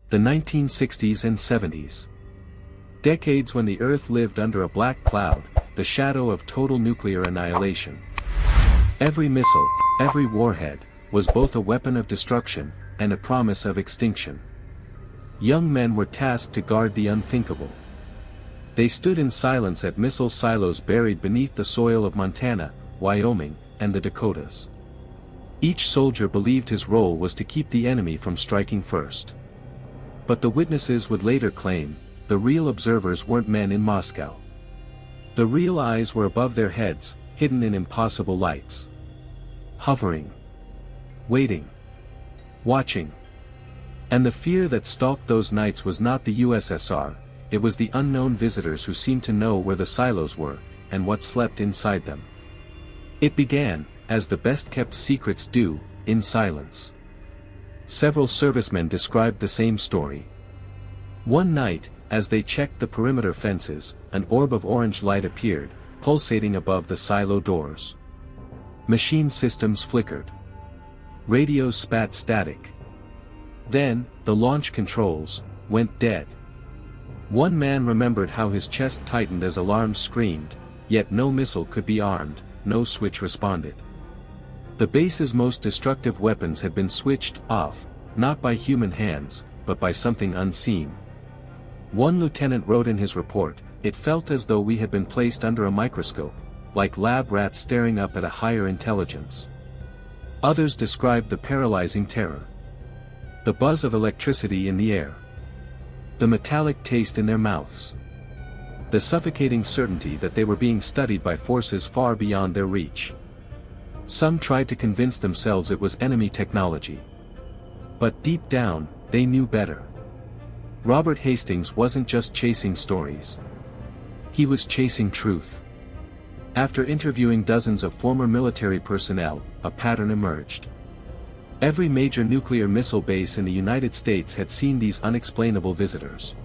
The 1960s and 70s. Decades when the Earth lived under a black cloud, the shadow of total nuclear annihilation. Every missile, every warhead, was both a weapon of destruction, and a promise of extinction. Young men were tasked to guard the unthinkable. They stood in silence at missile silos buried beneath the soil of Montana, Wyoming, and the Dakotas. Each soldier believed his role was to keep the enemy from striking first. But the witnesses would later claim, the real observers weren't men in Moscow. The real eyes were above their heads, hidden in impossible lights. Hovering. Waiting. Watching. And the fear that stalked those nights was not the USSR, it was the unknown visitors who seemed to know where the silos were, and what slept inside them. It began, as the best-kept secrets do, in silence. Several servicemen described the same story. One night, as they checked the perimeter fences, an orb of orange light appeared, pulsating above the silo doors. Machine systems flickered. Radios spat static. Then, the launch controls went dead. One man remembered how his chest tightened as alarms screamed, yet no missile could be armed, no switch responded. The base's most destructive weapons had been switched off, not by human hands, but by something unseen. One lieutenant wrote in his report, "It felt as though we had been placed under a microscope, like lab rats staring up at a higher intelligence." Others described the paralyzing terror. The buzz of electricity in the air. The metallic taste in their mouths. The suffocating certainty that they were being studied by forces far beyond their reach. Some tried to convince themselves it was enemy technology. But deep down, they knew better. Robert Hastings wasn't just chasing stories. He was chasing truth. After interviewing dozens of former military personnel, a pattern emerged. Every major nuclear missile base in the United States had seen these unexplainable visitors.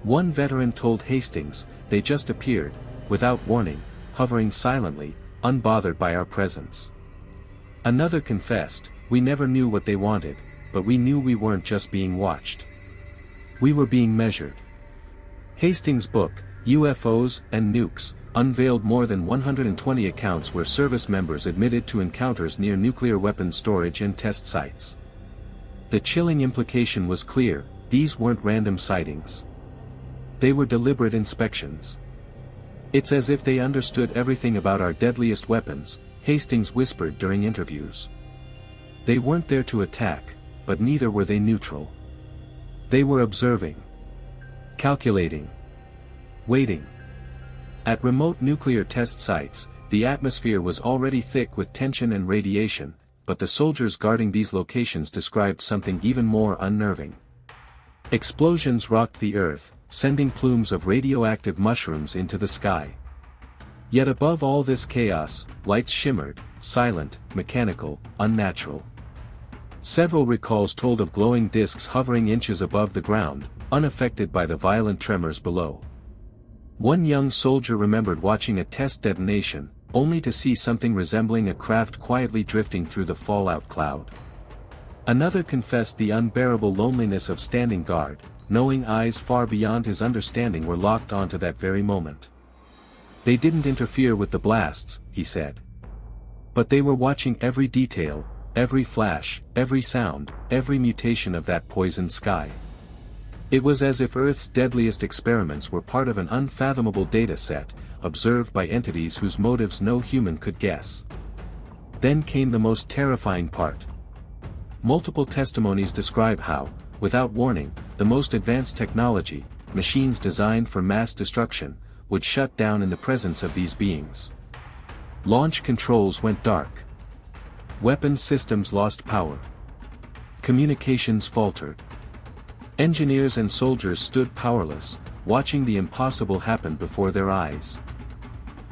One veteran told Hastings, "They just appeared, without warning, hovering silently, unbothered by our presence." Another confessed, "We never knew what they wanted, but we knew we weren't just being watched. We were being measured." Hastings' book, UFOs and Nukes, unveiled more than 120 accounts where service members admitted to encounters near nuclear weapons storage and test sites. The chilling implication was clear, these weren't random sightings. They were deliberate inspections. "It's as if they understood everything about our deadliest weapons," Hastings whispered during interviews. They weren't there to attack, but neither were they neutral. They were observing. Calculating. Waiting. At remote nuclear test sites, the atmosphere was already thick with tension and radiation, but the soldiers guarding these locations described something even more unnerving. Explosions rocked the earth, sending plumes of radioactive mushrooms into the sky. Yet above all this chaos, lights shimmered, silent, mechanical, unnatural. Several recalls told of glowing disks hovering inches above the ground, unaffected by the violent tremors below. One young soldier remembered watching a test detonation, only to see something resembling a craft quietly drifting through the fallout cloud. Another confessed the unbearable loneliness of standing guard, knowing eyes far beyond his understanding were locked onto that very moment. They didn't interfere with the blasts, he said. But they were watching every detail, every flash, every sound, every mutation of that poisoned sky. It was as if Earth's deadliest experiments were part of an unfathomable data set, observed by entities whose motives no human could guess. Then came the most terrifying part. Multiple testimonies describe how, without warning, the most advanced technology, machines designed for mass destruction, would shut down in the presence of these beings. Launch controls went dark. Weapons systems lost power. Communications faltered. Engineers and soldiers stood powerless, watching the impossible happen before their eyes.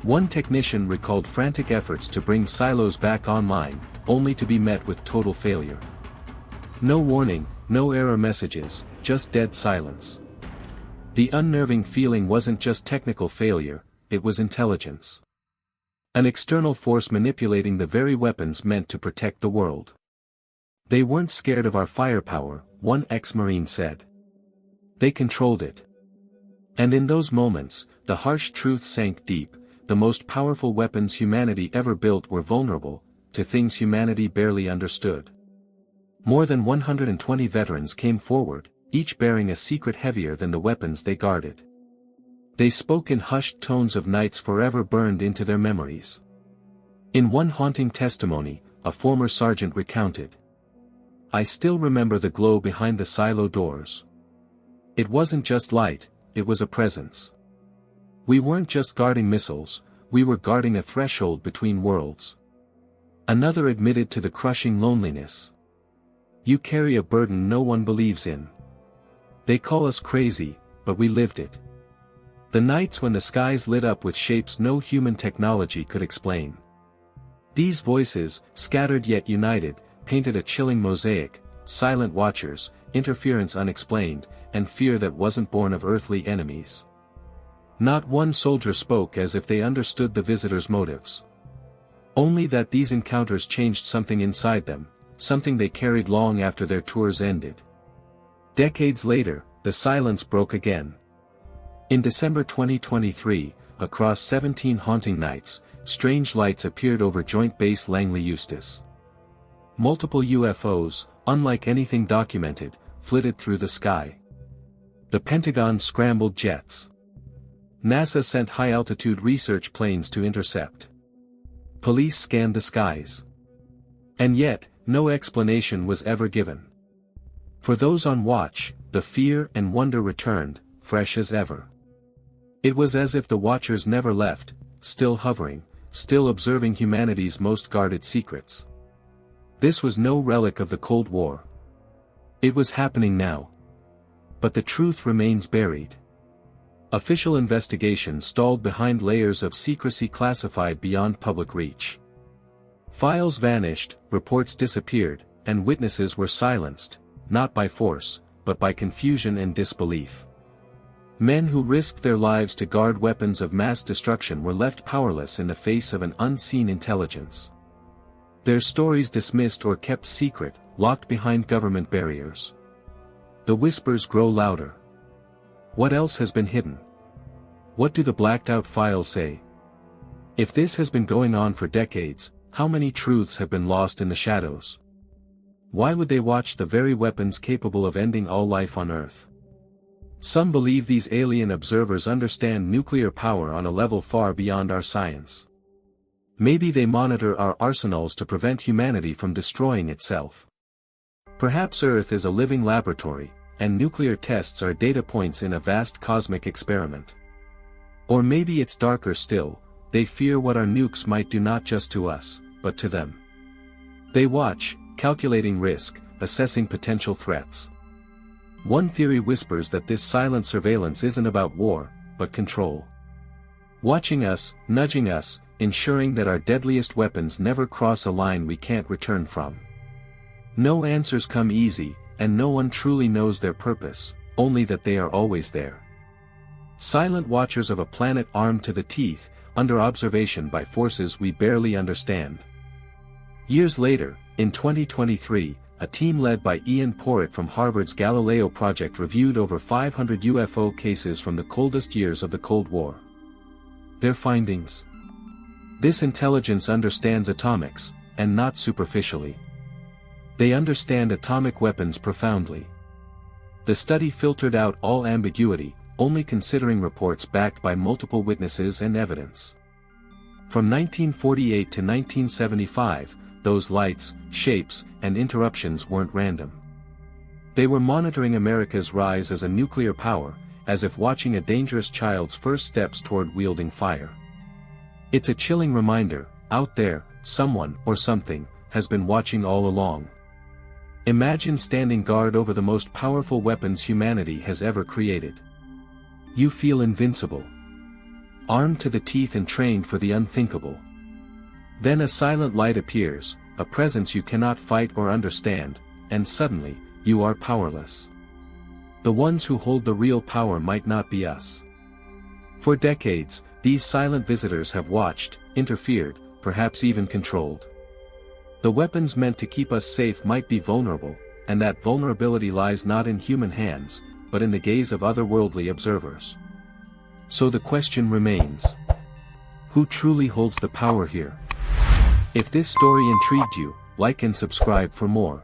One technician recalled frantic efforts to bring silos back online, only to be met with total failure. No warning, no error messages, just dead silence. The unnerving feeling wasn't just technical failure, it was intelligence. An external force manipulating the very weapons meant to protect the world. They weren't scared of our firepower, one ex-Marine said. They controlled it. And in those moments, the harsh truth sank deep: the most powerful weapons humanity ever built were vulnerable to things humanity barely understood. More than 120 veterans came forward, each bearing a secret heavier than the weapons they guarded. They spoke in hushed tones of nights forever burned into their memories. In one haunting testimony, a former sergeant recounted, "I still remember the glow behind the silo doors. It wasn't just light, it was a presence. We weren't just guarding missiles, we were guarding a threshold between worlds." Another admitted to the crushing loneliness. "You carry a burden no one believes in. They call us crazy, but we lived it." The nights when the skies lit up with shapes no human technology could explain. These voices, scattered yet united, painted a chilling mosaic: silent watchers, interference unexplained, and fear that wasn't born of earthly enemies. Not one soldier spoke as if they understood the visitors' motives. Only that these encounters changed something inside them, something they carried long after their tours ended. Decades later, the silence broke again. In December 2023, across 17 haunting nights, strange lights appeared over Joint Base Langley Eustis. Multiple UFOs, unlike anything documented, flitted through the sky. The Pentagon scrambled jets. NASA sent high-altitude research planes to intercept. Police scanned the skies. And yet, no explanation was ever given. For those on watch, the fear and wonder returned, fresh as ever. It was as if the watchers never left, still hovering, still observing humanity's most guarded secrets. This was no relic of the Cold War. It was happening now. But the truth remains buried. Official investigation stalled behind layers of secrecy classified beyond public reach. Files vanished, reports disappeared, and witnesses were silenced, not by force, but by confusion and disbelief. Men who risked their lives to guard weapons of mass destruction were left powerless in the face of an unseen intelligence. Their stories dismissed or kept secret, locked behind government barriers. The whispers grow louder. What else has been hidden? What do the blacked-out files say? If this has been going on for decades, how many truths have been lost in the shadows? Why would they watch the very weapons capable of ending all life on Earth? Some believe these alien observers understand nuclear power on a level far beyond our science. Maybe they monitor our arsenals to prevent humanity from destroying itself. Perhaps Earth is a living laboratory, and nuclear tests are data points in a vast cosmic experiment. Or maybe it's darker still: they fear what our nukes might do not just to us, but to them. They watch, calculating risk, assessing potential threats. One theory whispers that this silent surveillance isn't about war, but control. Watching us, nudging us, ensuring that our deadliest weapons never cross a line we can't return from. No answers come easy, and no one truly knows their purpose, only that they are always there. Silent watchers of a planet armed to the teeth, under observation by forces we barely understand. Years later, in 2023, a team led by Ian Porritt from Harvard's Galileo project reviewed over 500 UFO cases from the coldest years of the Cold War. Their findings: this intelligence understands atomics, and not superficially. They understand atomic weapons profoundly. The study filtered out all ambiguity, only considering reports backed by multiple witnesses and evidence. From 1948 to 1975, those lights, shapes, and interruptions weren't random. They were monitoring America's rise as a nuclear power, as if watching a dangerous child's first steps toward wielding fire. It's a chilling reminder: out there, someone, or something, has been watching all along. Imagine standing guard over the most powerful weapons humanity has ever created. You feel invincible. Armed to the teeth and trained for the unthinkable. Then a silent light appears, a presence you cannot fight or understand, and suddenly, you are powerless. The ones who hold the real power might not be us. For decades, these silent visitors have watched, interfered, perhaps even controlled. The weapons meant to keep us safe might be vulnerable, and that vulnerability lies not in human hands, but in the gaze of otherworldly observers. So the question remains: who truly holds the power here? If this story intrigued you, like and subscribe for more.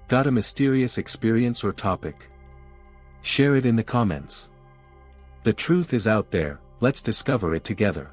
Got a mysterious experience or topic? Share it in the comments. The truth is out there, let's discover it together.